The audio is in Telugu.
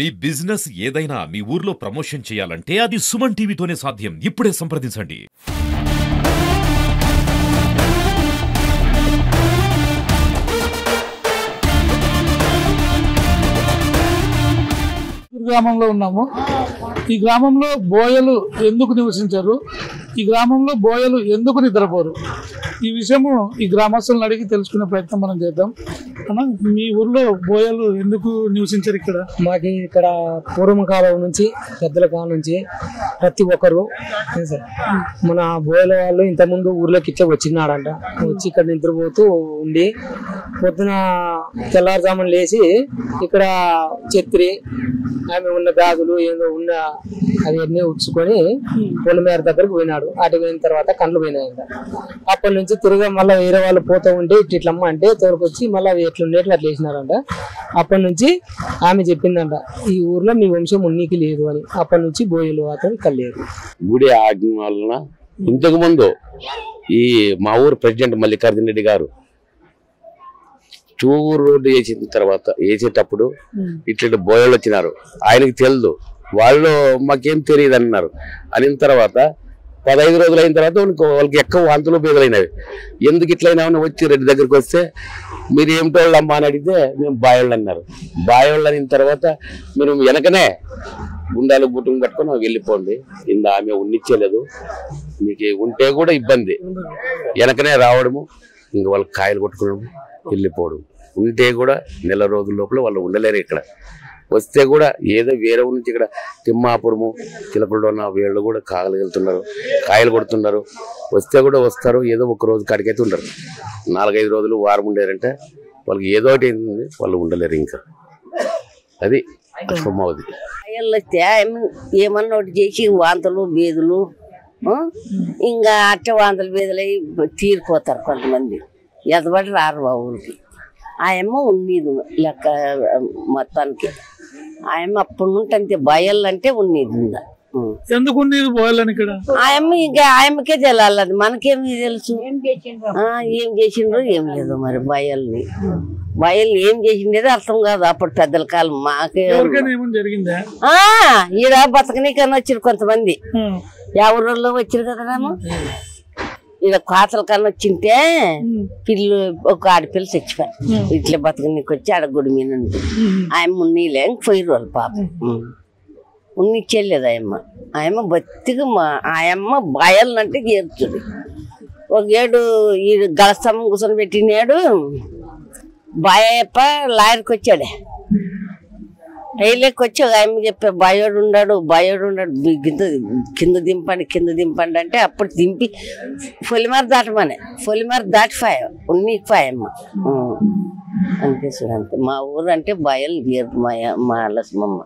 మీ బిజినెస్ ఏదైనా మీ ఊర్లో ప్రమోషన్ చేయాలంటే అది సుమన్ టీవీతోనే సాధ్యం. ఇప్పుడే సంప్రదించండి. గ్రామంలో ఉన్నాము. ఈ గ్రామంలో బోయలు ఎందుకు నివసించారు, ఈ గ్రామంలో బోయలు ఎందుకు నిద్రపోరు, ఈ విషయము ఈ గ్రామస్తులను అడిగి తెలుసుకునే ప్రయత్నం మనం చేద్దాం. అన్న, మీ ఊర్లో బోయలు ఎందుకు నివసించారు? మాకు ఇక్కడ పూర్వకాలం నుంచి పెద్దల కాలం నుంచి ప్రతి ఒక్కరు మన బోయల వాళ్ళు ఇంతకుముందు ఊర్లోకి ఇట్లా వచ్చినాడంట. వచ్చి ఇక్కడ నిద్రపోతూ ఉండి పొద్దున తెల్లారుజామున లేచి ఇక్కడ ఛత్రి ఆమె ఉన్న బ్యాగులు ఏదో ఉన్న అవన్నీ ఉచ్చుకొని పొలిమేర దగ్గరకు పోయినాడు. అటు పోయిన తర్వాత కండ్లు పోయినాయంట. అప్పటి నుంచి తిరిగి మళ్ళీ వేరే వాళ్ళు పోతూ ఉంటే ఇట్లమ్మ అంటే తోడుకొచ్చి మళ్ళీ అవి ఎట్లుండేట్లు అట్లా వేసినారంట. అప్పటి నుంచి ఆమె చెప్పిందంట, ఈ ఊర్లో మీ వంశం ఉన్నీకి లేదు అని. అప్పటి నుంచి బోయలు అతను కల్లేరు. గుడి ఆజ్ఞ వలన ఇంతకు ముందు ఈ మా ఊరు ప్రెసిడెంట్ మల్లికార్జున రెడ్డి గారు చూరు రోడ్డు వేసిన తర్వాత వేసేటప్పుడు ఇట్లా బోయలు వచ్చినారు. ఆయనకి తెలియదు, వాళ్ళు మాకేం తెలియదు అన్నారు. అయిన తర్వాత 15 రోజులు అయిన తర్వాత వాళ్ళకి ఎక్కువ వాంతులు బేదలైనవి. ఎందుకు ఇట్లయినా వచ్చి రెడ్డి దగ్గరికి వస్తే మీరు ఏమిటోళ్ళు అమ్మా అని అడిగితే మేము బాయోళ్ళు అన్నారు. బాయోళ్ళు అయిన తర్వాత మీరు వెనకనే గుండాలు బుట్టును కట్టుకొని వెళ్ళిపోండి, ఇంత ఆమె ఉన్నిచ్చేలేదు, మీకు ఉంటే కూడా ఇబ్బంది, వెనకనే రావడము, ఇంక వాళ్ళకి కాయలు కొట్టుకోవడం, వెళ్ళిపోవడం. ఉంటే కూడా నెల రోజుల లోపల వాళ్ళు ఉండలేరు. ఇక్కడ వస్తే కూడా ఏదో వేరే నుంచి ఇక్కడ తిమ్మాపురము చిలకల్లో ఉన్న వీళ్ళు కూడా కాగలిగలుతున్నారు, కాయలు కొడుతున్నారు. వస్తే కూడా వస్తారు, ఏదో ఒక రోజు కాడికైతే ఉండరు. 4-5 రోజులు వారం ఉండేరంటే వాళ్ళకి ఏదో ఒకటి ఏంది, వాళ్ళు ఉండలేరు. ఇంకా అది అసమవుది. వస్తే ఏమన్నా ఒకటి చేసి వాంతులు బేదులు, ఇంకా అట్ట వాంతులు బేదులు అయి తీరిపోతారు కొంతమంది. ఎదబడి రారు ఆ ఊరికి. ఆయమ్మ ఉన్నీది లెక్క మొత్తానికి. ఆయమ్మ అప్పుడు నుండి అంతే బయళ్ళు అంటే ఉన్నీది ఉందా. ఎందుకు ఉండేది బోయలని ఇక్కడ? ఆయమ్మ ఇంకా ఆయమ్మకే తెలాలి, అది మనకేమి తెలుసు. ఏం చేసిండ్రో ఏం లేదు మరి. బయల్ని ఏం చేసిండేది అర్థం కాదు అప్పుడు పెద్దల కాలం. మాకే జరిగిందా ఈడ బతకనీకన్నా వచ్చారు కొంతమంది, ఎవరిలో వచ్చారు కదరాము. ఈడ కోతల కన్నా వచ్చింటే పిల్లు ఒక ఆడపిల్ల చచ్చిపోయి ఇట్లా బతకనీకి వచ్చి ఆడ గుడి మీద ఉంది. ఆయమ్మ ఉన్నీలే పోయి రోజు పాప ఉన్నిచ్చేయలేదు ఆయమ్మ బతికి. ఆయమ్మ బయలంటే చేర్చుడు. ఒక ఏడు ఈ గలస్తంభం కూర్చొని పెట్టినాడు. బాయప్ప లాయర్కి వచ్చాడే, రైలేకి వచ్చి ఒక ఆయమ్మ చెప్పే బయోడు ఉన్నాడు కింద దింపండి అంటే అప్పుడు దింపి పొలిమేర దాటమని పొలిమేర దాటిపోయా ఉన్నిపోయామ్మ. అనిపిస్తుంది అంతే. మా ఊరు అంటే బయలు మా లక్ష్మమ్మ.